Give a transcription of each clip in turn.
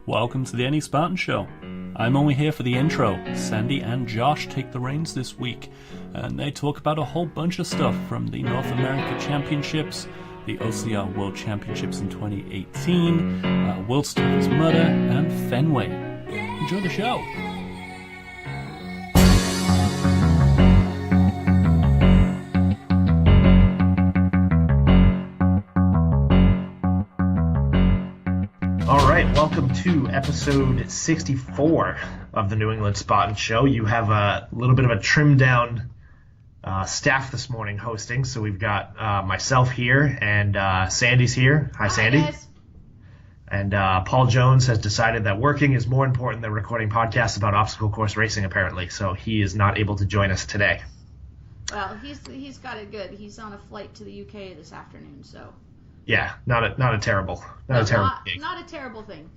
Welcome to the Any Spartan Show. I'm only here for the intro. Sandy and Josh take the reins this week, and they talk about a whole bunch of stuff from the North America Championships, the OCR World Championships in 2018, World's Toughest Mudder, and Fenway. Enjoy the show. Welcome to episode 64 of the New England Spartan Show. You have a little bit of a trimmed down staff this morning hosting. So we've got myself here and Sandy's here. Hi, Sandy. Guys. And Paul Jones has decided that working is more important than recording podcasts about obstacle course racing, apparently. So he is not able to join us today. Well, he's got it good. He's on a flight to the UK this afternoon, so. Yeah, not a terrible thing. Not a terrible thing.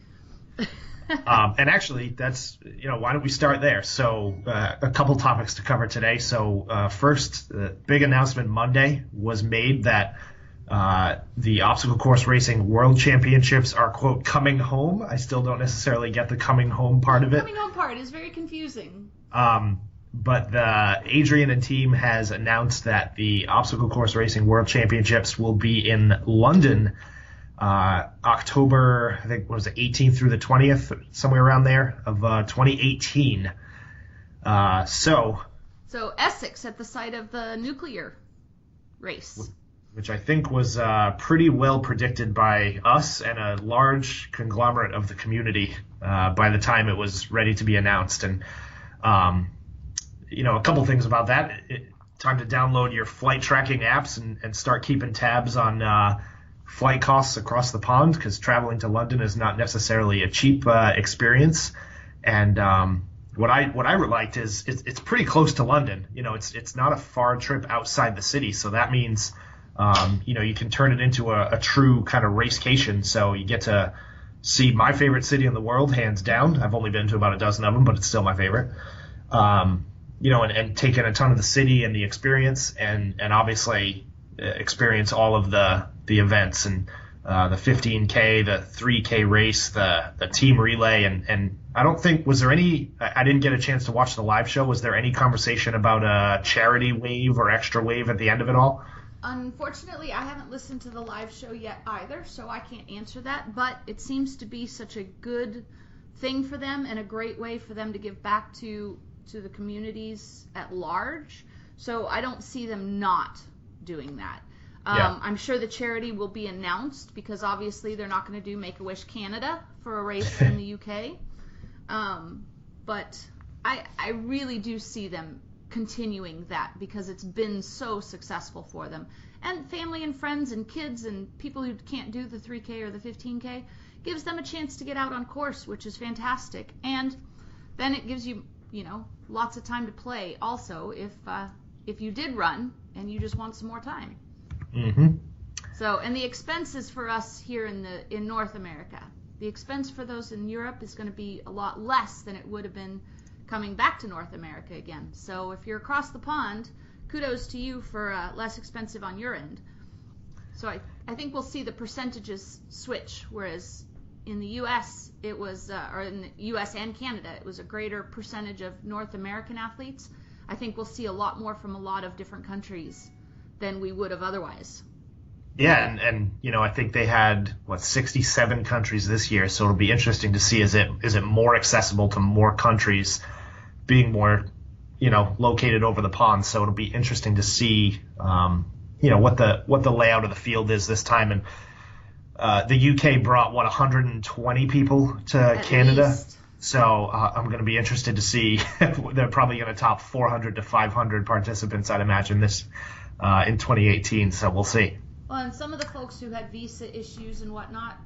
And actually, that's, why don't we start there? So a couple topics to cover today. So first, the big announcement Monday was made that the obstacle course racing world championships are, quote, coming home. I still don't necessarily get the coming home part of it. The coming home part is very confusing. But Adrian and team has announced that the obstacle course racing world championships will be in London October, I think, what was it, 18th through the 20th, somewhere around there, of 2018. So Essex at the site of the nuclear race. Which I think was pretty well predicted by us and a large conglomerate of the community by the time it was ready to be announced. And a couple things about that. Time to download your flight tracking apps and start keeping tabs on flight costs across the pond, because traveling to London is not necessarily a cheap experience. And what I liked is it's pretty close to London. It's not a far trip outside the city, so that means you can turn it into a true kind of racecation. So you get to see my favorite city in the world, hands down. I've only been to about a dozen of them, but it's still my favorite. And take in a ton of the city and the experience, and obviously experience all of the events and the 15K, the 3K race, the team relay, and I don't think, was there any, I didn't get a chance to watch the live show, was there any conversation about a charity wave or extra wave at the end of it all? Unfortunately, I haven't listened to the live show yet either, so I can't answer that, but it seems to be such a good thing for them and a great way for them to give back to the communities at large. So I don't see them not doing that. Yeah. I'm sure the charity will be announced, because obviously they're not going to do Make-A-Wish Canada for a race in the UK. But I really do see them continuing that, because it's been so successful for them. And family and friends and kids and people who can't do the 3K or the 15K gives them a chance to get out on course, which is fantastic. And then it gives you, lots of time to play also if you did run and you just want some more time. Mm-hmm. So, and the expenses for us here in North America, the expense for those in Europe is going to be a lot less than it would have been coming back to North America again. So if you're across the pond, kudos to you for less expensive on your end. So I think we'll see the percentages switch, whereas in the U.S. it was, or in the U.S. and Canada, it was a greater percentage of North American athletes. I think we'll see a lot more from a lot of different countries than we would have otherwise. Yeah, and I think they had 67 countries this year, so it'll be interesting to see is it more accessible to more countries being more located over the pond. So it'll be interesting to see what the layout of the field is this time. And the UK brought 120 people to At Canada. least. So I'm going to be interested to see. They're probably going to top 400 to 500 participants, I'd imagine, this in 2018. So we'll see. Well, and some of the folks who had visa issues and whatnot,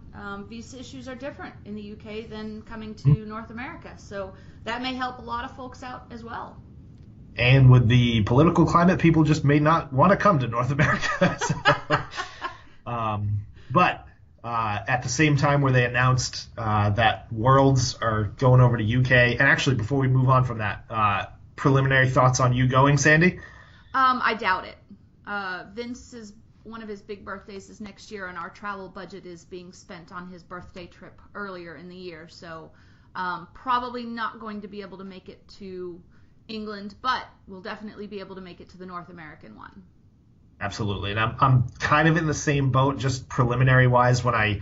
visa issues are different in the UK than coming to North America. So that may help a lot of folks out as well. And with the political climate, people just may not want to come to North America. But at the same time where they announced that Worlds are going over to UK, and actually before we move on from that, preliminary thoughts on you going, Sandy? I doubt it. Vince is one of his big birthdays is next year, and our travel budget is being spent on his birthday trip earlier in the year. So probably not going to be able to make it to England, but we'll definitely be able to make it to the North American one. Absolutely. And I'm kind of in the same boat, just preliminary wise. When I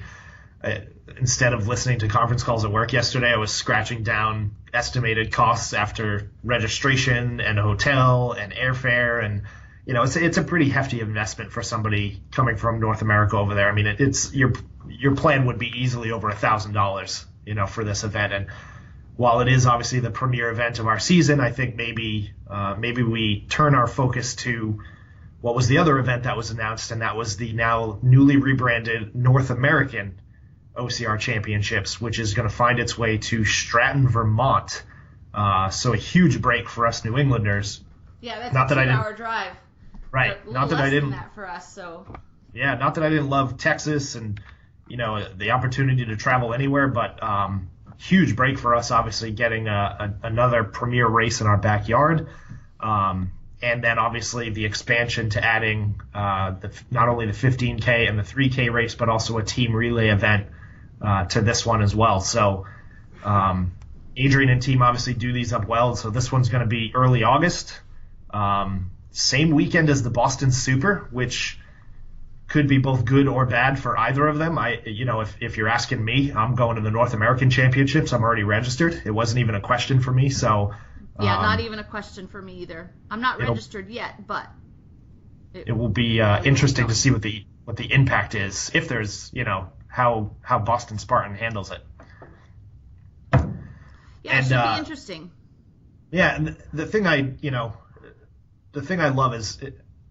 instead of listening to conference calls at work yesterday, I was scratching down estimated costs after registration and a hotel and airfare, and it's a pretty hefty investment for somebody coming from North America over there. I mean, it's your plan would be easily over $1,000, for this event. And while it is obviously the premier event of our season, I think maybe we turn our focus to what was the other event that was announced, and that was the now newly rebranded North American OCR Championships, which is going to find its way to Stratton, Vermont. So a huge break for us New Englanders. Yeah, that's a 2-hour drive. Right. Not that I didn't. That for us, so. Yeah, not that I didn't love Texas and the opportunity to travel anywhere, but huge break for us. Obviously, getting another premier race in our backyard, and then obviously the expansion to adding not only the 15K and the 3K race, but also a team relay event to this one as well. So Adrian and team obviously do these up well. So this one's going to be early August. Same weekend as the Boston Super, which could be both good or bad for either of them. If you're asking me, I'm going to the North American Championships. I'm already registered. It wasn't even a question for me. So yeah, not even a question for me either. I'm not registered yet, but it will be interesting to see what the impact is, if there's how Boston Spartan handles it. Yeah, it should be interesting. Yeah, and the thing I love is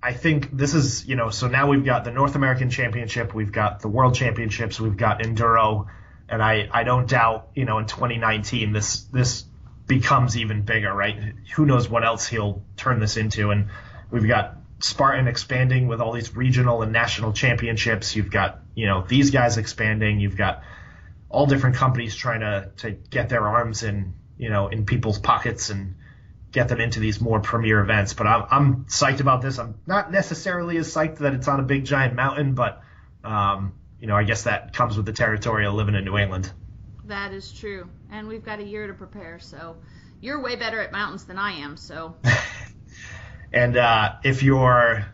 I think this is, so now we've got the North American Championship, we've got the World Championships, we've got Enduro, and I don't doubt, in 2019 this becomes even bigger, right? Who knows what else he'll turn this into. And we've got Spartan expanding with all these regional and national championships. You've got, these guys expanding. You've got all different companies trying to get their arms in people's pockets and get them into these more premier events. But I'm psyched about this. I'm not necessarily as psyched that it's on a big giant mountain, but I guess that comes with the territory of living in New England. That is true. And we've got a year to prepare. So you're way better at mountains than I am. So. And if you're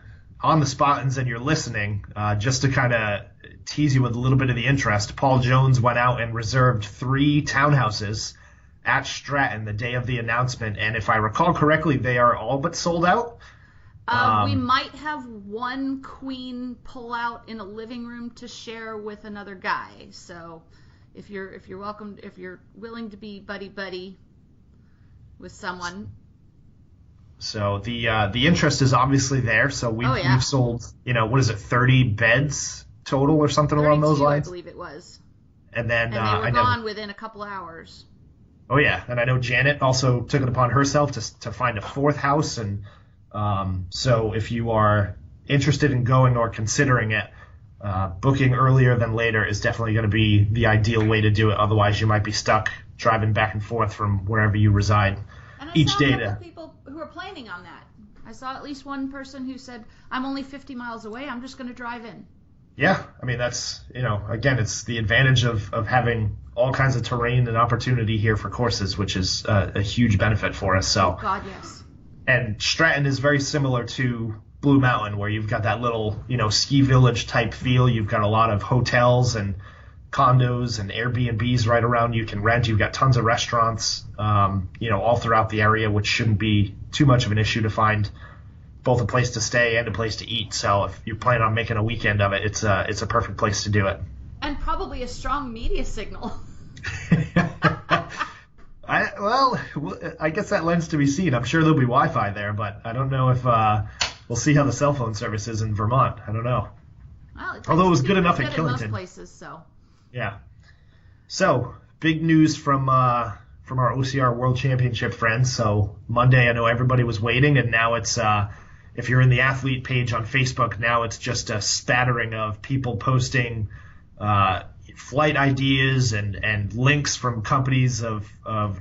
on the Spartans and you're listening, just to kind of tease you with a little bit of the interest, Paul Jones went out and reserved 3 townhouses at Stratton the day of the announcement. And if I recall correctly, they are all but sold out. We might have one queen pull out in a living room to share with another guy. So if you're welcome, if you're willing to be buddy with someone. So the interest is obviously there. So we've sold, 30 beds total or something along those lines? I believe it was. And then they were gone within a couple hours. Oh yeah, and I know Janet also took it upon herself to find a 4th house, and so if you are interested in going or considering it, booking earlier than later is definitely going to be the ideal way to do it. Otherwise, you might be stuck driving back and forth from wherever you reside each day. And I saw a couple people who are planning on that. I saw at least one person who said, "I'm only 50 miles away. I'm just going to drive in." Yeah, I mean, that's, again, it's the advantage of having all kinds of terrain and opportunity here for courses, which is a huge benefit for us. So, oh God, yes. And Stratton is very similar to Blue Mountain, where you've got that little, ski village type feel. You've got a lot of hotels and condos and Airbnbs right around you can rent. You've got tons of restaurants, all throughout the area, which shouldn't be too much of an issue to find both a place to stay and a place to eat. So if you plan on making a weekend of it, it's a perfect place to do it. And probably a strong media signal. I guess that lends to be seen. I'm sure there'll be Wi-Fi there, but I don't know if we'll see how the cell phone service is in Vermont. I don't know. Well, although it was good enough in Killington. Most places, so. Yeah. So big news from our OCR World Championship friends. So Monday, I know everybody was waiting, and now it's if you're in the athlete page on Facebook, now it's just a spattering of people posting flight ideas and links from companies of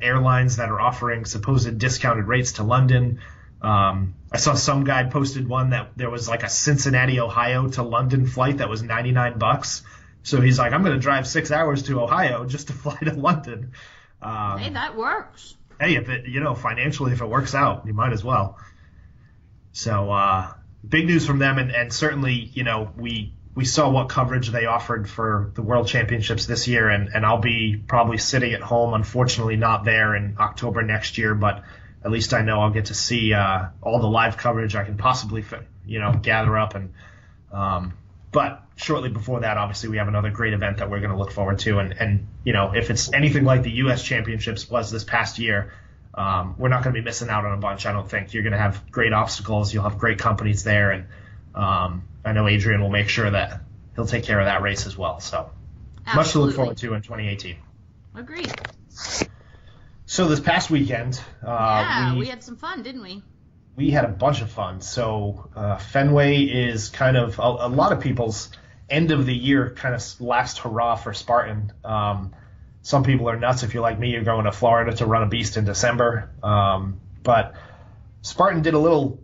airlines that are offering supposed discounted rates to London. I saw some guy posted one that there was like a Cincinnati, Ohio to London flight that was $99. So he's like, I'm going to drive 6 hours to Ohio just to fly to London. Hey, that works. Hey, if it, financially, if it works out, you might as well. So, big news from them. And certainly, we saw what coverage they offered for the World Championships this year. And I'll be probably sitting at home, unfortunately not there in October next year, but at least I know I'll get to see all the live coverage I can possibly, gather up. But shortly before that, obviously, we have another great event that we're going to look forward to. And if it's anything like the U.S. Championships was this past year, we're not going to be missing out on a bunch, I don't think. You're going to have great obstacles. You'll have great companies there. And I know Adrian will make sure that he'll take care of that race as well. So Absolutely. Much to look forward to in 2018. Agreed. So this past weekend, we had some fun, didn't we? We had a bunch of fun. So Fenway is kind of a lot of people's end of the year kind of last hurrah for Spartan. Some people are nuts. If you're like me, you're going to Florida to run a beast in December. But Spartan did a little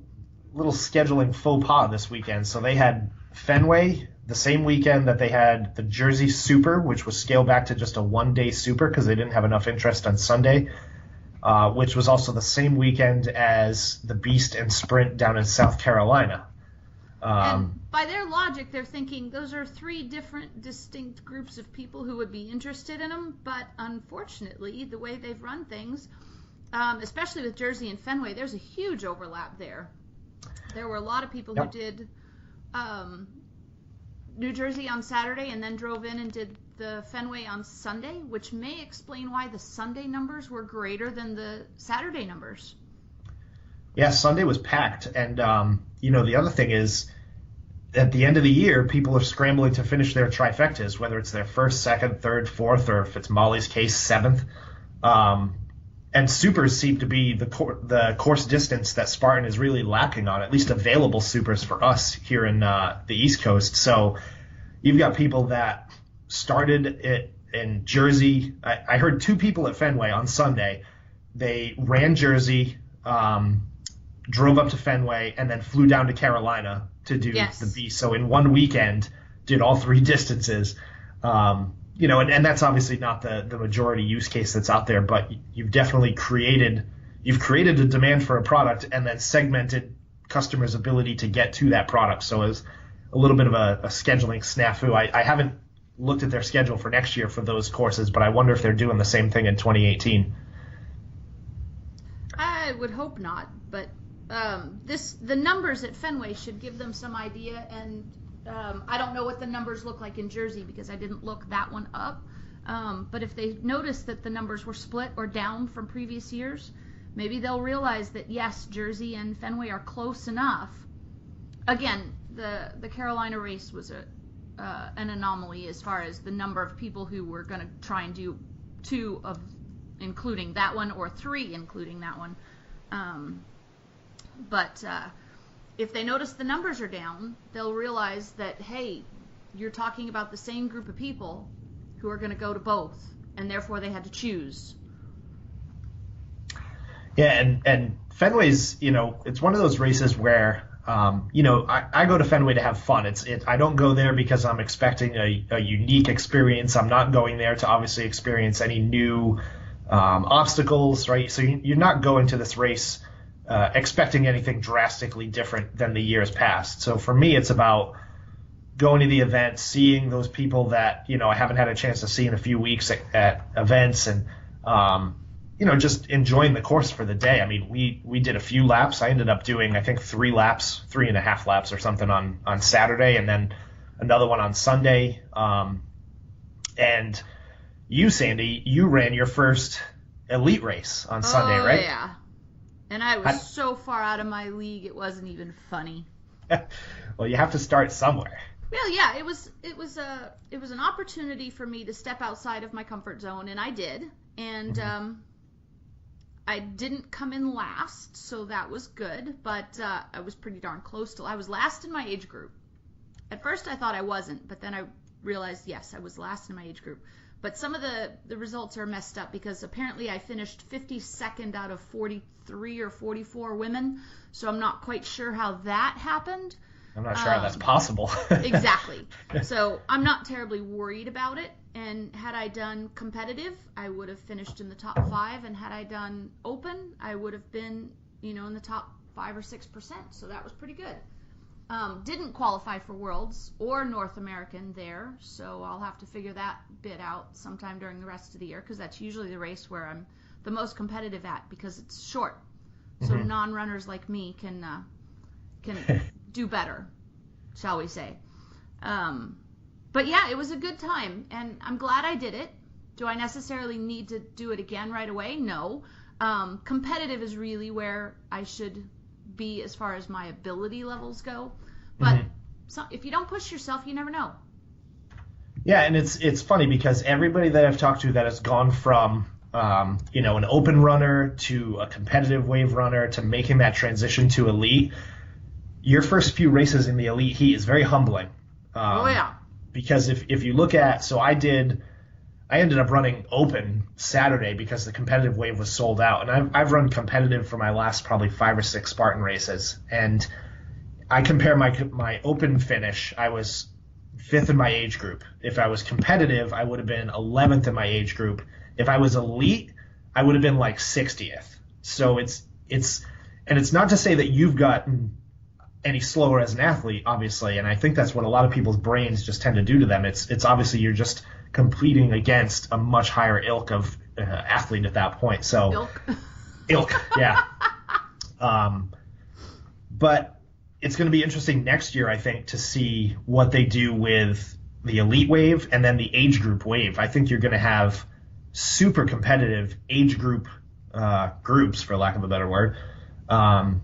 scheduling faux pas this weekend. So they had Fenway the same weekend that they had the Jersey Super, which was scaled back to just a one-day Super because they didn't have enough interest on Sunday. Which was also the same weekend as the Beast and Sprint down in South Carolina. And by their logic, they're thinking those are three different, distinct groups of people who would be interested in them. But unfortunately, the way they've run things, especially with Jersey and Fenway, there's a huge overlap there. There were a lot of people who did New Jersey on Saturday and then drove in and did the Fenway on Sunday, which may explain why the Sunday numbers were greater than the Saturday numbers. Yeah, Sunday was packed. And, the other thing is, at the end of the year, people are scrambling to finish their trifectas, whether it's their first, second, third, fourth, or if it's Molly's case, seventh. And supers seem to be the course distance that Spartan is really lacking on, at least available supers for us here in the East Coast. So you've got people that started it in Jersey. I heard two people at Fenway on Sunday. They ran Jersey, drove up to Fenway, and then flew down to Carolina to do the Beast. So in one weekend, did all three distances. And that's obviously not the majority use case that's out there, but you've definitely created a demand for a product and then segmented customers' ability to get to that product. So it's a little bit of a scheduling snafu. I haven't looked at their schedule for next year for those courses, but I wonder if they're doing the same thing in 2018. I would hope not, but the numbers at Fenway should give them some idea, and I don't know what the numbers look like in Jersey because I didn't look that one up. But if they notice that the numbers were split or down from previous years, maybe they'll realize that, yes, Jersey and Fenway are close enough. Again, the Carolina race was an anomaly as far as the number of people who were going to try and do two of including that one or three including that one. But if they notice the numbers are down, they'll realize that, hey, you're talking about the same group of people who are going to go to both, and therefore they had to choose. Yeah, and Fenway's, it's one of those races where, I go to Fenway to have fun. I don't go there because I'm expecting a unique experience. I'm not going there to obviously experience any new obstacles, right? So you're not going to this race expecting anything drastically different than the years past. So for me, it's about going to the event, seeing those people that, I haven't had a chance to see in a few weeks at events, and, just enjoying the course for the day. I mean, we did a few laps. I ended up doing, I think, 3.5 laps or something on Saturday, and then another one on Sunday. And you, Sandy, you ran your first elite race on Sunday, right? Oh, yeah. And I was so far out of my league, it wasn't even funny. Well, you have to start somewhere. Well, yeah, it was an opportunity for me to step outside of my comfort zone, and I did. And I didn't come in last, so that was good. But I was pretty darn close to. I was last in my age group. At first, I thought I wasn't, but then I realized, yes, I was last in my age group. But some of the results are messed up because apparently I finished 52nd out of 43 or 44 women. So I'm not quite sure how that happened. I'm not sure how that's possible. Exactly. So I'm not terribly worried about it. And had I done competitive, I would have finished in the top 5. And had I done open, I would have been, in the top 5 or 6%. So that was pretty good. Didn't qualify for Worlds or North American there, so I'll have to figure that bit out sometime during the rest of the year, because that's usually the race where I'm the most competitive at, because it's short. So non-runners like me can do better, shall we say. But yeah, it was a good time, and I'm glad I did it. Do I necessarily need to do it again right away? No. Competitive is really where I should be as far as my ability levels go. But if you don't push yourself, you never know. Yeah, and it's funny because everybody that I've talked to that has gone from an open runner to a competitive wave runner to making that transition to elite, your first few races in the elite heat is very humbling. Oh yeah. Because if you look at, so I ended up running open Saturday because the competitive wave was sold out, and I've run competitive for my last probably 5 or 6 Spartan races, and I compare my open finish. I was 5th in my age group. If I was competitive, I would have been 11th in my age group. If I was elite, I would have been like 60th. So it's not to say that you've gotten any slower as an athlete, obviously, and I think that's what a lot of people's brains just tend to do to them. It's obviously you're just competing against a much higher ilk of athlete at that point. So ilk, yeah. But it's going to be interesting next year, I think, to see what they do with the elite wave and then the age group wave. I think you're going to have super competitive age group groups, for lack of a better word. And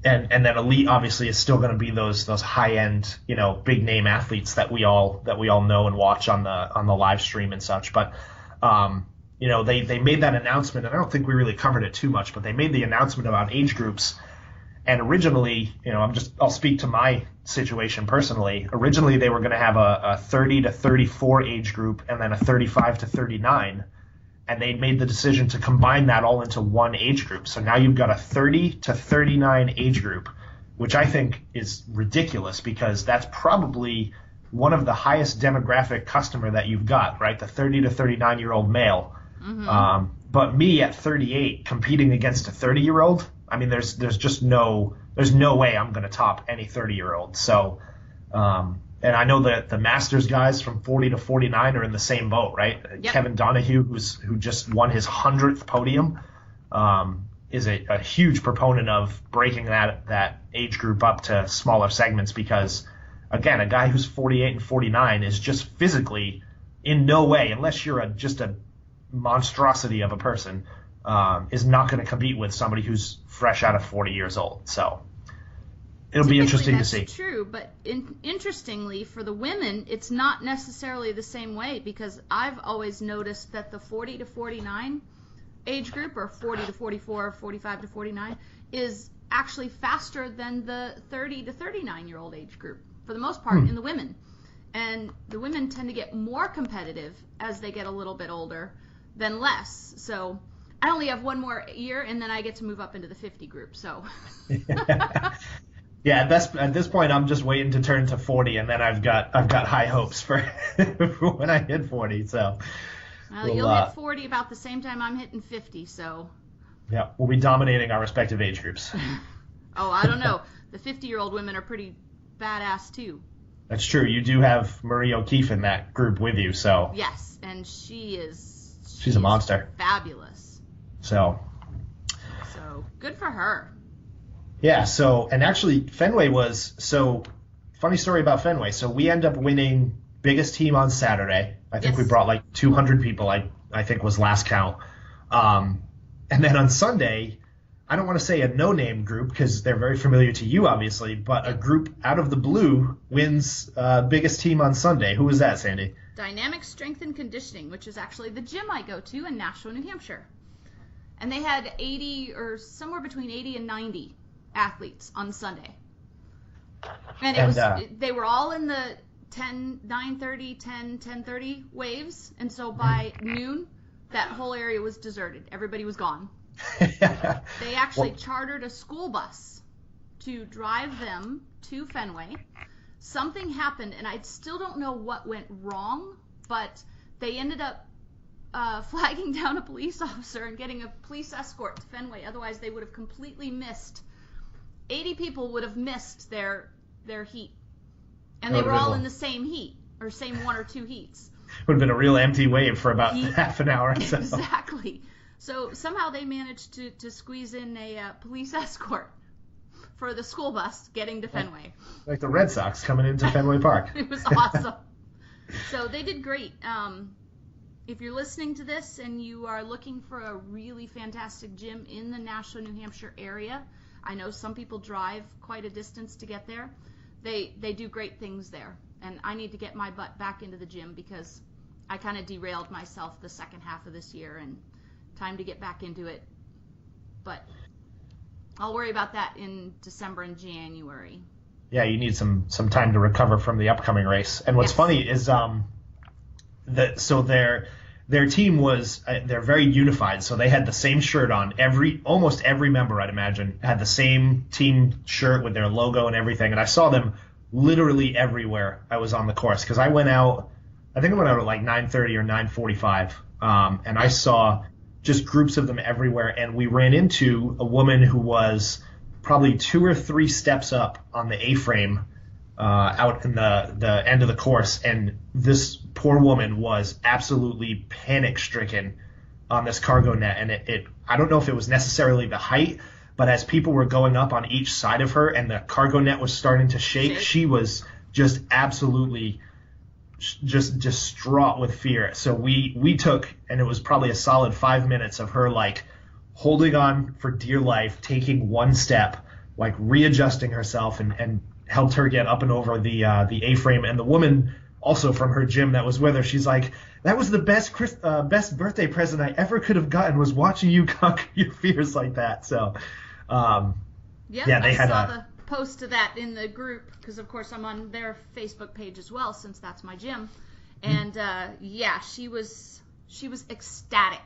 then elite obviously is still going to be those high end, big name athletes that we all know and watch on the live stream and such. But they made that announcement, and I don't think we really covered it too much, but they made the announcement about age groups. And originally, I'll speak to my situation personally. Originally, they were going to have a 30 to 34 age group and then a 35 to 39. And they made the decision to combine that all into one age group. So now you've got a 30 to 39 age group, which I think is ridiculous because that's probably one of the highest demographic customer that you've got, right? The 30 to 39-year-old male. Mm-hmm. But me at 38 competing against a 30-year-old, I mean, there's no way I'm going to top any 30-year-old. So, and I know that the Masters guys from 40 to 49 are in the same boat, right? Yep. Kevin Donahue, who just won his 100th podium, is a huge proponent of breaking that age group up to smaller segments because, again, a guy who's 48 and 49 is just physically in no way, unless you're just a monstrosity of a person, is not going to compete with somebody who's fresh out of 40 years old. So it'll be interesting to see. That's true, but interestingly, for the women, it's not necessarily the same way because I've always noticed that the 40 to 49 age group, or 40 to 44, or 45 to 49, is actually faster than the 30 to 39-year-old age group, for the most part, in the women. And the women tend to get more competitive as they get a little bit older than less. So I only have one more year, and then I get to move up into the 50 group. So yeah, at this point, I'm just waiting to turn to 40, and then I've got high hopes for when I hit 40. So you'll hit 40 about the same time I'm hitting 50. So yeah, we'll be dominating our respective age groups. Oh, I don't know. The 50-year-old women are pretty badass too. That's true. You do have Marie O'Keefe in that group with you, so yes, and she's a monster. Fabulous. So good for her. Yeah, and actually Fenway funny story about Fenway. So we end up winning biggest team on Saturday. I think we brought like 200 people, I think was last count. And then on Sunday, I don't want to say a no-name group because they're very familiar to you, obviously, but a group out of the blue wins biggest team on Sunday. Who was that, Sandy? Dynamic Strength and Conditioning, which is actually the gym I go to in Nashua, New Hampshire. And they had 80 or somewhere between 80 and 90 athletes on Sunday. And they were all in the 9:30, 10, 10:30 waves, and so by noon, that whole area was deserted. Everybody was gone. They actually chartered a school bus to drive them to Fenway. Something happened, and I still don't know what went wrong, but they ended up flagging down a police officer and getting a police escort to Fenway. Otherwise, they would have completely missed. 80 people would have missed their heat. And they were all in the same heat, or same 1 or 2 heats. Would have been a real empty wave for about half an hour. So. Exactly. So somehow they managed to squeeze in a police escort for the school bus getting to Fenway. Like the Red Sox coming into Fenway Park. It was awesome. So they did great. If you're listening to this and you are looking for a really fantastic gym in the Nashua, New Hampshire area, I know some people drive quite a distance to get there. They do great things there. And I need to get my butt back into the gym because I kind of derailed myself the second half of this year, and time to get back into it. But I'll worry about that in December and January. Yeah, you need some time to recover from the upcoming race. And what's funny is their team was they're very unified. So they had the same shirt on. Almost every member, I'd imagine, had the same team shirt with their logo and everything. And I saw them literally everywhere I was on the course, because I went out at like 9:30 or 9:45, and I saw just groups of them everywhere. And we ran into a woman who was probably 2 or 3 steps up on the A-frame out in the end of the course, and this poor woman was absolutely panic-stricken on this cargo net. And it I don't know if it was necessarily the height, but as people were going up on each side of her and the cargo net was starting to shake, she was just absolutely just distraught with fear. So we took, and it was probably a solid 5 minutes of her like holding on for dear life, taking one step, like readjusting herself, and helped her get up and over the A-frame. And the woman also from her gym that was with her, she's like, that was the best birthday present I ever could have gotten, was watching you conquer your fears like that. So they had the post to that in the group, because of course I'm on their Facebook page as well, since that's my gym. And she was ecstatic.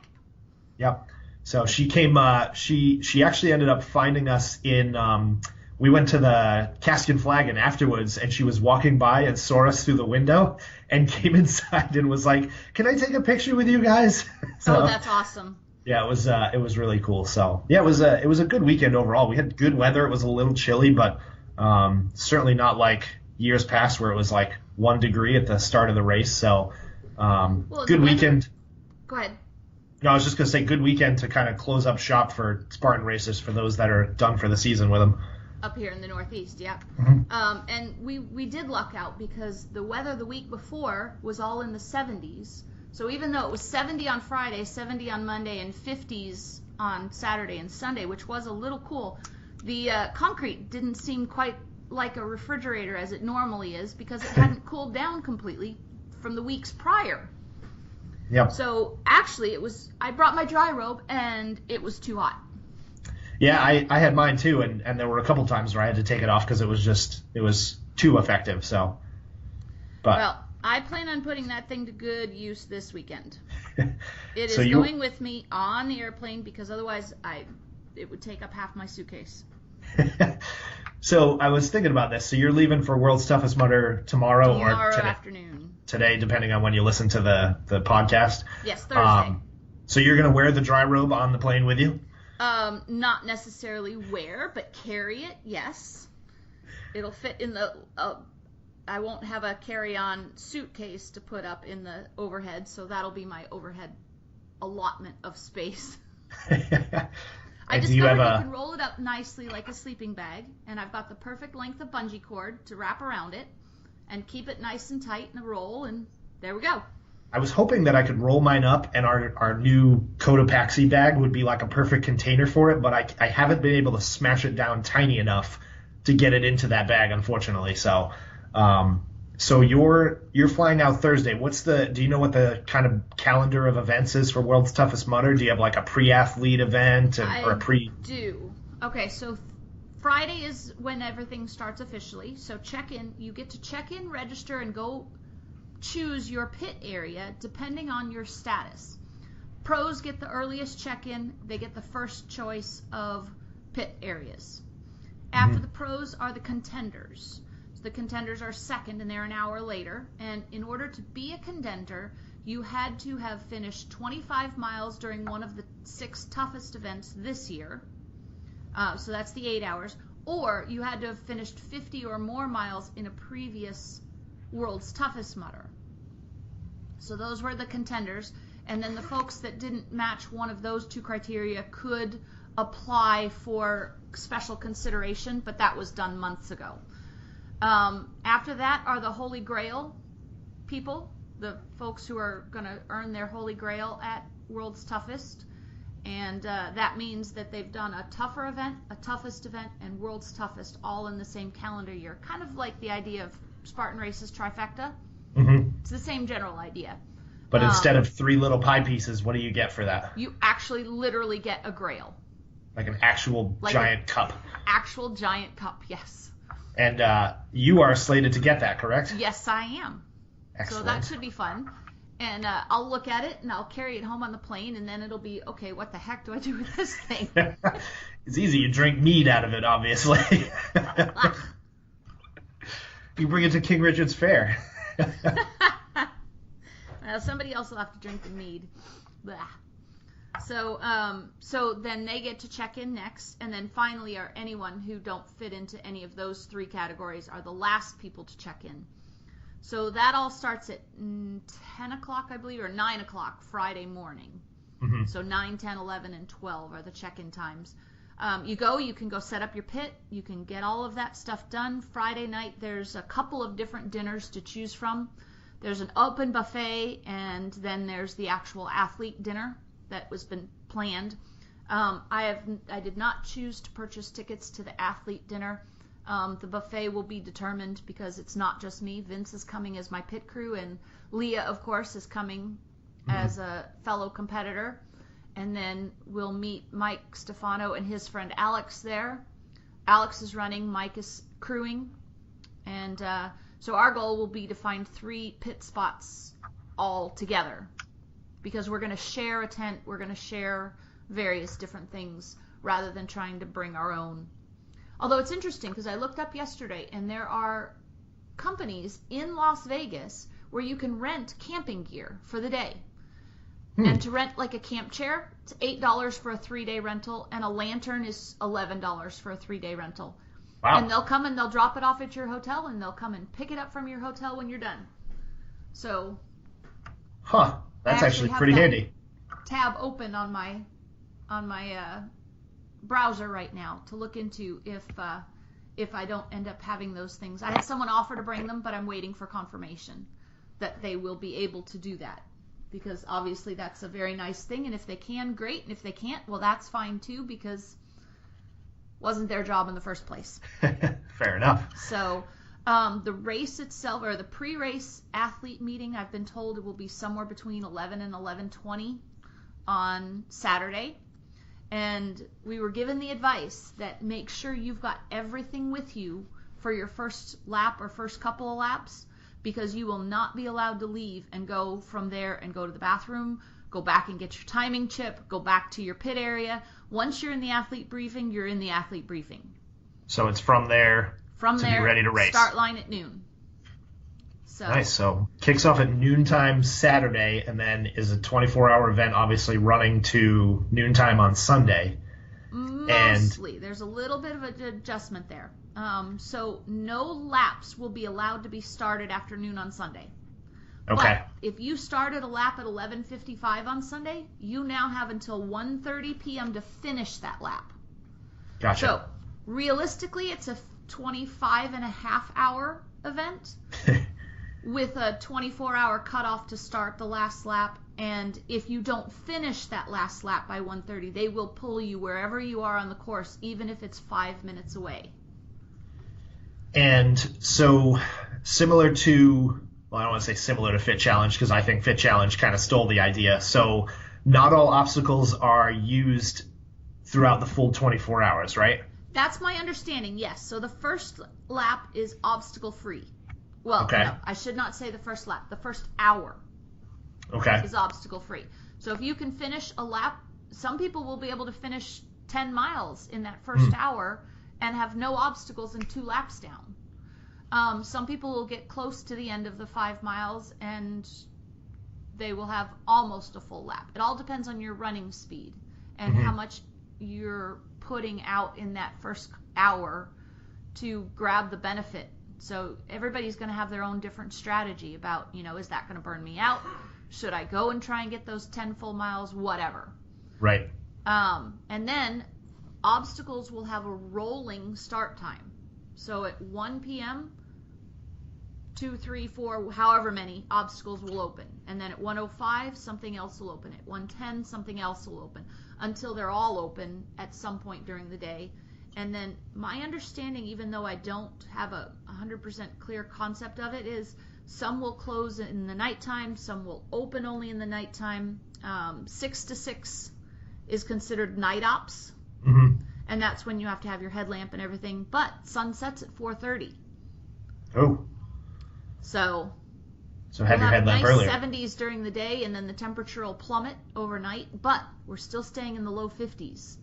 Yep. So she came. She actually ended up finding us in. We went to the Cask and Flagon afterwards, and she was walking by and saw us through the window and came inside and was like, "Can I take a picture with you guys?" So, that's awesome. Yeah, it was really cool. So yeah, it was a good weekend overall. We had good weather. It was a little chilly, but certainly not like years past where it was like 1 degree at the start of the race. So good weekend. Go ahead. No, I was just gonna say good weekend to kind of close up shop for Spartan racers, for those that are done for the season with them. Up here in the Northeast, yeah. Mm-hmm. And we did luck out because the weather the week before was all in the 70s. So even though it was 70 on Friday, 70 on Monday, and 50s on Saturday and Sunday, which was a little cool, the concrete didn't seem quite like a refrigerator as it normally is, because it hadn't cooled down completely from the weeks prior. Yep. So actually, I brought my dry robe, and it was too hot. Yeah, I had mine too, and there were a couple times where I had to take it off because it was too effective. So, well, I plan on putting that thing to good use this weekend. It is going with me on the airplane, because otherwise it would take up half my suitcase. So I was thinking about this. So you're leaving for World's Toughest Mudder tomorrow or today? Afternoon. Today, depending on when you listen to the podcast. Yes, Thursday. So you're going to wear the dry robe on the plane with you? Not necessarily wear, but carry it, yes. It'll fit in the... I won't have a carry-on suitcase to put up in the overhead, so that'll be my overhead allotment of space. I discovered you can roll it up nicely like a sleeping bag, and I've got the perfect length of bungee cord to wrap around it and keep it nice and tight in a roll, and there we go. I was hoping that I could roll mine up and our new Cotopaxi bag would be like a perfect container for it, but I haven't been able to smash it down tiny enough to get it into that bag, unfortunately. So so you're flying out Thursday. Do you know what the kind of calendar of events is for World's Toughest Mudder? Do you have like a pre-athlete event or a pre? I do. Okay, so Friday is when everything starts officially. So check in. You get to check in, register, and go choose your pit area depending on your status. Pros get the earliest check-in. They get the first choice of pit areas. After the pros are the contenders. So the contenders are second, and they're an hour later. And in order to be a contender, you had to have finished 25 miles during one of the 6 toughest events this year. So that's the 8 hours. Or you had to have finished 50 or more miles in a previous World's Toughest Mudder. So those were the contenders. And then the folks that didn't match one of those 2 criteria could apply for special consideration, but that was done months ago. After that are the Holy Grail people, the folks who are going to earn their Holy Grail at World's Toughest. And that means that they've done a tougher event, a toughest event, and World's Toughest all in the same calendar year. Kind of like the idea of Spartan Races trifecta. It's the same general idea. But instead of 3 little pie pieces, what do you get for that? You actually literally get a grail. Like an actual giant cup. Actual giant cup, yes. And you are slated to get that, correct? Yes, I am. Excellent. So that should be fun. And I'll look at it, and I'll carry it home on the plane, and then it'll be, okay, what the heck do I do with this thing? It's easy. You drink mead out of it, obviously. You bring it to King Richard's Fair. Somebody else will have to drink the mead. Blah. So then they get to check in next, and then finally are anyone who don't fit into any of those 3 categories are the last people to check in. So that all starts at 10 o'clock, I believe, or 9 o'clock Friday morning. So 9, 10, 11, and 12 are the check-in times. You can go set up your pit. You can get all of that stuff done. Friday night, there's a couple of different dinners to choose from. There's an open buffet, and then there's the actual athlete dinner that was been planned. I did not choose to purchase tickets to the athlete dinner. The buffet will be determined because it's not just me. Vince is coming as my pit crew, and Leah, of course, is coming as a fellow competitor. And then we'll meet Mike Stefano and his friend Alex there. Alex is running, Mike is crewing. And so our goal will be to find 3 pit spots all together, because we're going to share a tent, we're going to share various different things rather than trying to bring our own. Although it's interesting, because I looked up yesterday, and there are companies in Las Vegas where you can rent camping gear for the day. And to rent like a camp chair, it's $8 for a 3-day rental, and a lantern is $11 for a 3-day rental. Wow. And they'll come and they'll drop it off at your hotel, and they'll come and pick it up from your hotel when you're done. So, that's actually pretty handy. Tab open on my browser right now to look into if I don't end up having those things. I had someone offer to bring them, but I'm waiting for confirmation that they will be able to do that, because obviously that's a very nice thing, and if they can, great, and if they can't, well, that's fine too, because wasn't their job in the first place. Fair enough. So the race itself, or the pre-race athlete meeting, I've been told it will be somewhere between 11 and 11:20 on Saturday. And we were given the advice that make sure you've got everything with you for your first lap or first couple of laps, because you will not be allowed to leave and go from there and go to the bathroom, go back and get your timing chip, go back to your pit area. Once you're in the athlete briefing, you're in the athlete briefing. So it's from there to be ready to race. Start line at noon. So. Nice. So kicks off at noontime Saturday, and then is a 24-hour event, obviously running to noontime on Sunday. Mostly. There's a little bit of an adjustment there. So no laps will be allowed to be started after noon on Sunday. Okay. But if you started a lap at 11:55 on Sunday, you now have until 1:30 p.m. to finish that lap. Gotcha. So realistically, it's a 25-and-a-half-hour event with a 24-hour cutoff to start the last lap. And if you don't finish that last lap by 1:30, they will pull you wherever you are on the course, even if it's 5 minutes away. And so similar to, well, I don't want to say similar to Fit Challenge, because I think Fit Challenge kind of stole the idea. So not all obstacles are used throughout the full 24 hours, right? That's my understanding, yes. So the first lap is obstacle free. Well, Okay. no, I should not say the first lap. The first hour Okay. is obstacle free. So if you can finish a lap, some people will be able to finish 10 miles in that first hour and have no obstacles and 2 laps down. Some people will get close to the end of the 5 miles and they will have almost a full lap. It all depends on your running speed and how much you're putting out in that first hour to grab the benefit. So everybody's going to have their own different strategy about, is that going to burn me out? Should I go and try and get those 10 full miles? Whatever. Right. And then obstacles will have a rolling start time. So at 1 p.m., 2, 3, 4, however many obstacles will open. And then at 1:05, something else will open. At 1:10, something else will open until they're all open at some point during the day. And then my understanding, even though I don't have a 100% clear concept of it, is some will close in the nighttime, some will open only in the nighttime. 6 to 6 is considered night ops. And that's when you have to have your headlamp and everything. But sun sets at 4:30. Oh. So have your headlamp nice earlier. 70s during the day, and then the temperature will plummet overnight. But we're still staying in the low 50s.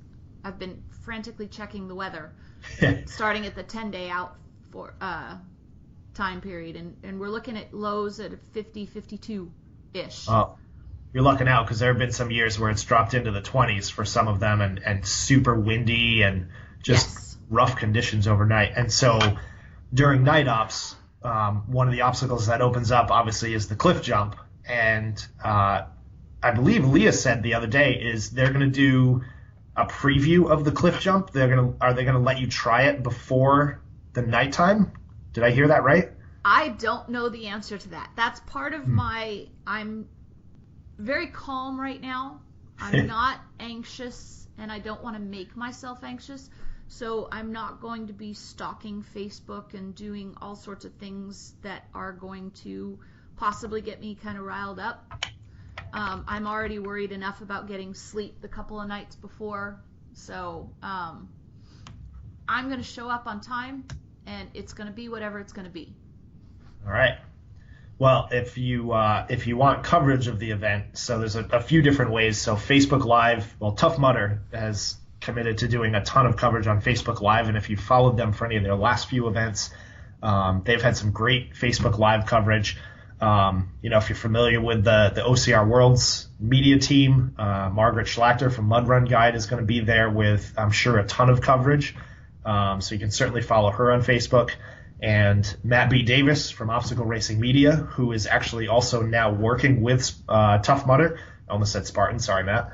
I've been frantically checking the weather, starting at the 10-day out for time period, and we're looking at lows at 50, 52-ish. Oh, you're lucking out because there have been some years where it's dropped into the 20s for some of them and super windy and just rough conditions overnight. And so during night ops, one of the obstacles that opens up obviously is the cliff jump. And I believe Leah said the other day is they're going to do a preview of the cliff jump. Are they going to let you try it before the nighttime? Did I hear that right? I don't know the answer to that. That's part of I'm very calm right now. I'm not anxious, and I don't want to make myself anxious. So I'm not going to be stalking Facebook and doing all sorts of things that are going to possibly get me kind of riled up. I'm already worried enough about getting sleep the couple of nights before. So I'm going to show up on time, and it's going to be whatever it's going to be. All right. Well, if you want coverage of the event, so there's a few different ways. So Facebook Live, well, Tough Mudder has committed to doing a ton of coverage on Facebook Live, and if you followed them for any of their last few events, they've had some great Facebook Live coverage. If you're familiar with the OCR Worlds media team, Margaret Schlachter from Mud Run Guide is going to be there with, I'm sure, a ton of coverage. So you can certainly follow her on Facebook. And Matt B. Davis from Obstacle Racing Media, who is actually also now working with Tough Mudder. I almost said Spartan, sorry, Matt.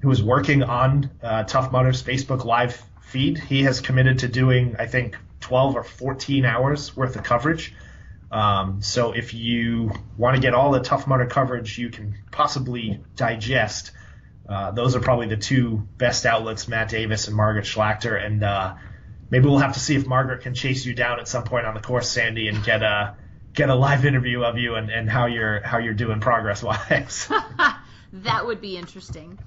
Who is working on Tough Mudder's Facebook Live feed. He has committed to doing, I think, 12 or 14 hours worth of coverage. So if you want to get all the Tough Mudder coverage you can possibly digest, those are probably the two best outlets, Matt Davis and Margaret Schlachter. And maybe we'll have to see if Margaret can chase you down at some point on the course, Sandy, and get a live interview of you and how you're doing progress-wise. That would be interesting.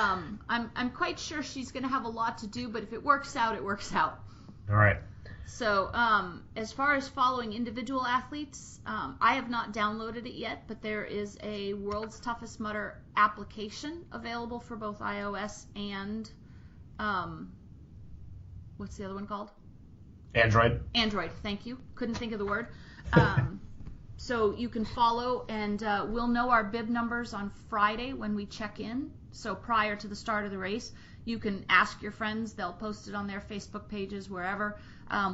I'm quite sure she's going to have a lot to do, but if it works out, it works out. All right. So as far as following individual athletes, I have not downloaded it yet, but there is a World's Toughest Mudder application available for both iOS and what's the other one called? Android. Android, thank you. Couldn't think of the word. So you can follow, and we'll know our bib numbers on Friday when we check in. So prior to the start of the race, you can ask your friends. They'll post it on their Facebook pages, wherever,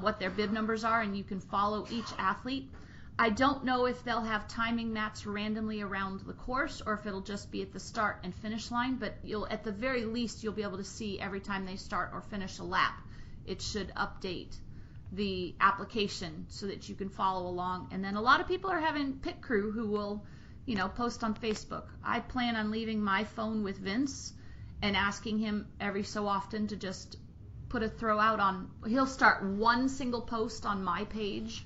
what their bib numbers are, and you can follow each athlete. I don't know if they'll have timing mats randomly around the course or if it'll just be at the start and finish line, but at the very least, you'll be able to see every time they start or finish a lap. It should update the application so that you can follow along. And then a lot of people are having pit crew who will, post on Facebook. I plan on leaving my phone with Vince and asking him every so often to just put a throw out on. He'll start one single post on my page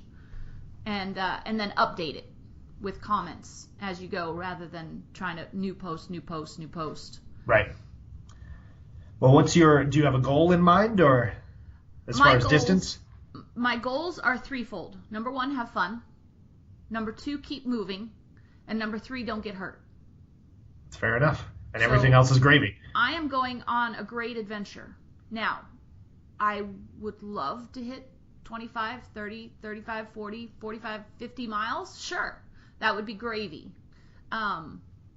and then update it with comments as you go, rather than trying to new post. Right. Well, do you have a goal in mind, or as far as distance? My goals are threefold. Number 1, have fun. Number 2, keep moving. And number 3, don't get hurt. That's fair enough. And everything else is gravy. I am going on a great adventure. Now, I would love to hit 25, 30, 35, 40, 45, 50 miles. Sure, that would be gravy.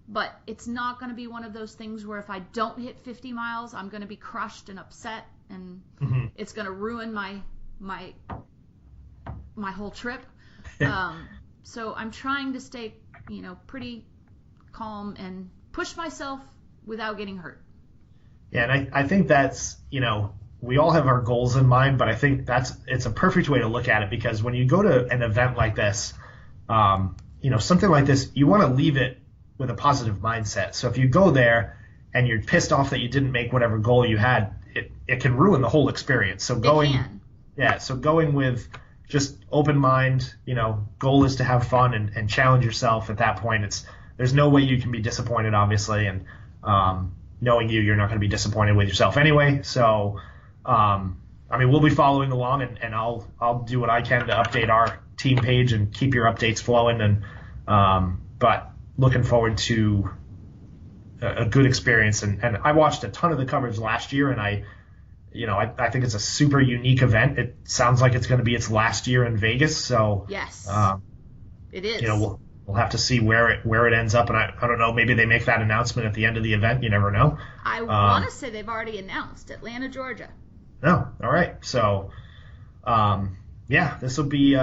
But it's not going to be one of those things where if I don't hit 50 miles, I'm going to be crushed and upset, and it's going to ruin my whole trip. So I'm trying to stay, pretty calm and push myself without getting hurt. Yeah, and I think that's, we all have our goals in mind, but I think it's a perfect way to look at it, because when you go to an event like this, something like this, you want to leave it with a positive mindset. So if you go there and you're pissed off that you didn't make whatever goal you had, it can ruin the whole experience. So going with just open mind, goal is to have fun and challenge yourself. At that point, there's no way you can be disappointed, obviously, and knowing you're not going to be disappointed with yourself anyway. So, we'll be following along, and I'll do what I can to update our team page and keep your updates flowing. And but looking forward to a good experience. And I watched a ton of the coverage last year, and I think it's a super unique event. It sounds like it's going to be its last year in Vegas. So yes, it is. We'll have to see where it ends up, and I don't know. Maybe they make that announcement at the end of the event. You never know. I want to say they've already announced Atlanta, Georgia. Oh, all right. So, this will be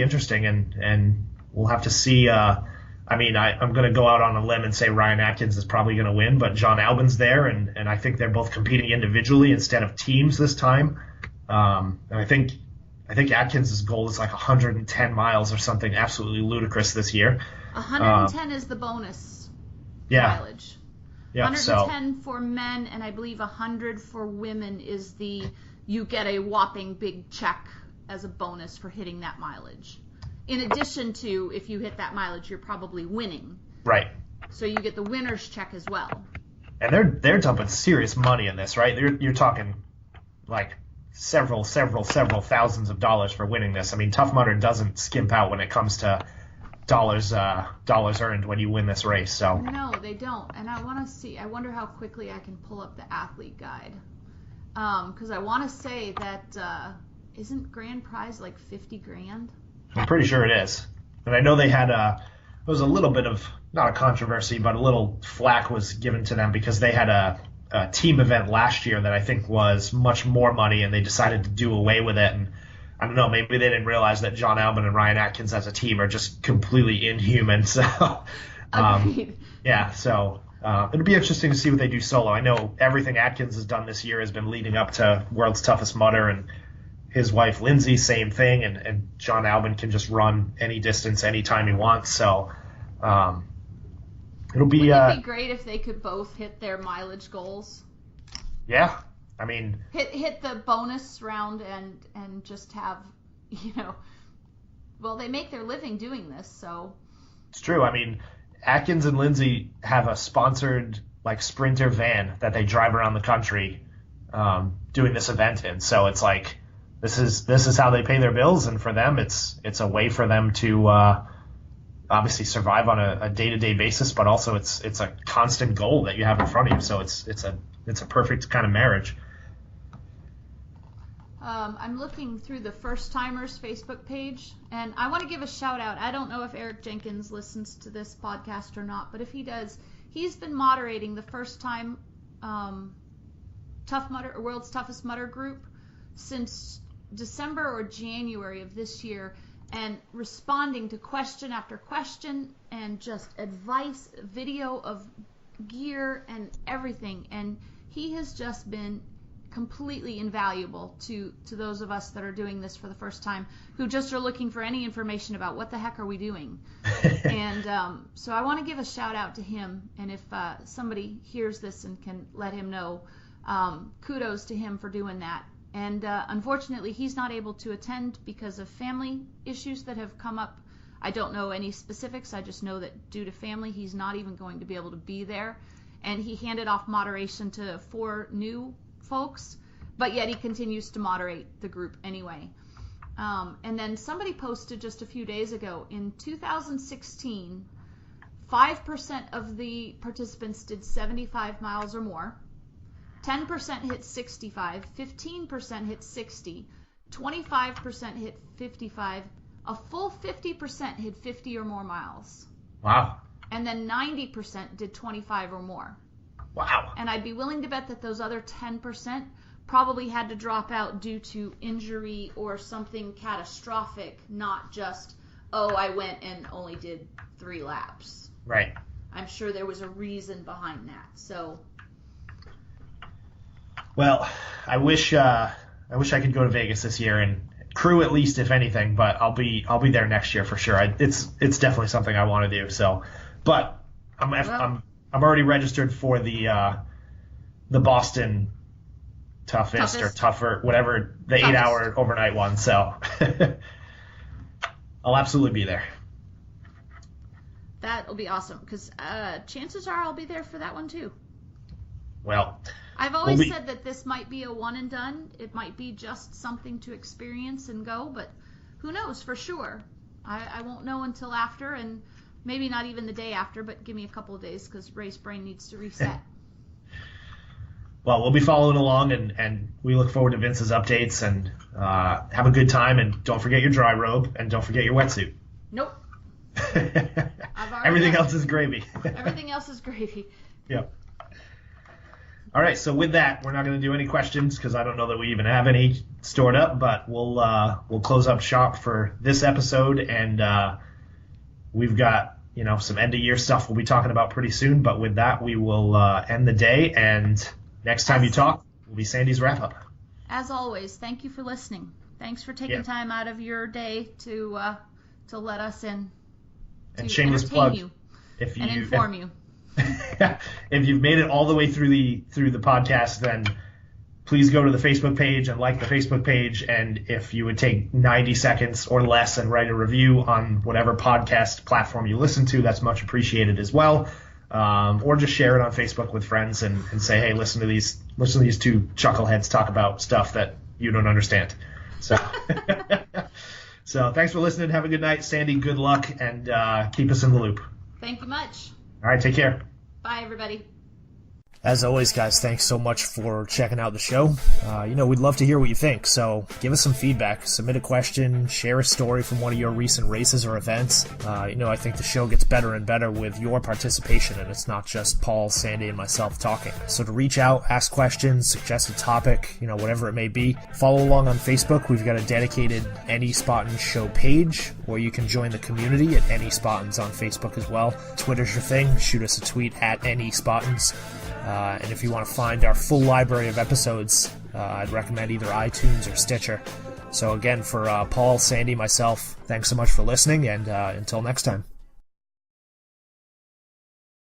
interesting, and we'll have to see. I'm going to go out on a limb and say Ryan Atkins is probably going to win, but John Albin's there, and I think they're both competing individually instead of teams this time. And I think Atkins' goal is like 110 miles or something absolutely ludicrous this year. 110 is the bonus mileage. Yeah, 110 for men, and I believe 100 for women is you get a whopping big check as a bonus for hitting that mileage. In addition to, if you hit that mileage, you're probably winning. Right. So you get the winner's check as well. And they're dumping serious money in this, right? You're talking like several thousands of dollars for winning this. I mean, Tough Mudder doesn't skimp out when it comes to dollars earned when you win this race. So no, they don't. And I want to see. I wonder how quickly I can pull up the athlete guide, because I want to say that isn't grand prize like $50,000? I'm pretty sure it is. And I know they had there was a little bit of, not a controversy, but a little flack was given to them because they had a team event last year that I think was much more money, and they decided to do away with it. And I don't know, maybe they didn't realize that John Albin and Ryan Atkins as a team are just completely inhuman. So, so it'll be interesting to see what they do solo. I know everything Atkins has done this year has been leading up to World's Toughest Mudder, and his wife Lindsay, same thing, and John Albin can just run any distance anytime he wants. So it'll be. Wouldn't it be great if they could both hit their mileage goals? Yeah, I mean, hit the bonus round and just have, well, they make their living doing this, so. It's true. I mean, Atkins and Lindsay have a sponsored like Sprinter van that they drive around the country doing this event in. So it's like. This is how they pay their bills, and for them, it's a way for them to obviously survive on a day-to-day basis, but also it's a constant goal that you have in front of you. So it's a perfect kind of marriage. I'm looking through the First Timers Facebook page, and I want to give a shout out. I don't know if Eric Jenkins listens to this podcast or not, but if he does, he's been moderating the First Time Tough Mudder, World's Toughest Mudder group since December or January of this year, and responding to question after question and just advice, video of gear and everything. And he has just been completely invaluable to those of us that are doing this for the first time, who just are looking for any information about what the heck are we doing. And so I want to give a shout out to him, and if somebody hears this and can let him know, kudos to him for doing that. And unfortunately, he's not able to attend because of family issues that have come up. I don't know any specifics. I just know that due to family, he's not even going to be able to be there. and he handed off moderation to 4 new folks, but yet he continues to moderate the group anyway. And then somebody posted just a few days ago, in 2016, 5% of the participants did 75 miles or more, 10% hit 65, 15% hit 60, 25% hit 55, a full 50% hit 50 or more miles. Wow. And then 90% did 25 or more. Wow. And I'd be willing to bet that those other 10% probably had to drop out due to injury or something catastrophic, not just, oh, I went and only did 3 laps. Right. I'm sure there was a reason behind that. So, well, I wish I could go to Vegas this year and crew at least, if anything. But I'll be there next year for sure. It's definitely something I want to do. So, but I'm already registered for the Boston toughest or tougher, whatever, the 8-hour overnight one. So I'll absolutely be there. That'll be awesome, because chances are I'll be there for that one too. Well, I've always said that this might be a one and done. It might be just something to experience and go, but who knows for sure. I won't know until after, and maybe not even the day after, but give me a couple of days, because race brain needs to reset. Well, we'll be following along, and we look forward to Vince's updates, and have a good time, and don't forget your dry robe, and don't forget your wetsuit. Nope. Everything else is gravy. Everything else is gravy. Yep. All right, so with that, we're not going to do any questions because I don't know that we even have any stored up, but we'll close up shop for this episode, and we've got some end of year stuff we'll be talking about pretty soon. But with that, we will end the day, and next time you talk will be Sandy's wrap up. As always, thank you for listening. Thanks for taking time out of your day to let us in. And shameless plug, you and inform you. If you've made it all the way through the podcast, then please go to the Facebook page and like the Facebook page. And if you would take 90 seconds or less and write a review on whatever podcast platform you listen to, that's much appreciated as well. Or just share it on Facebook with friends and say, hey, listen to these 2 chuckleheads talk about stuff that you don't understand. So. So thanks for listening. Have a good night. Sandy, good luck, and keep us in the loop. Thank you much. All right, take care. Bye, everybody. As always, guys, thanks so much for checking out the show. We'd love to hear what you think, so give us some feedback. Submit a question, share a story from one of your recent races or events. I think the show gets better and better with your participation, and it's not just Paul, Sandy, and myself talking. So to reach out, ask questions, suggest a topic, whatever it may be, follow along on Facebook. We've got a dedicated Any Spottins show page, or you can join the community at Any Spottins on Facebook as well. Twitter's your thing. Shoot us a tweet at Any Spottins. And if you want to find our full library of episodes, I'd recommend either iTunes or Stitcher. So again, for Paul, Sandy, myself, thanks so much for listening, and until next time.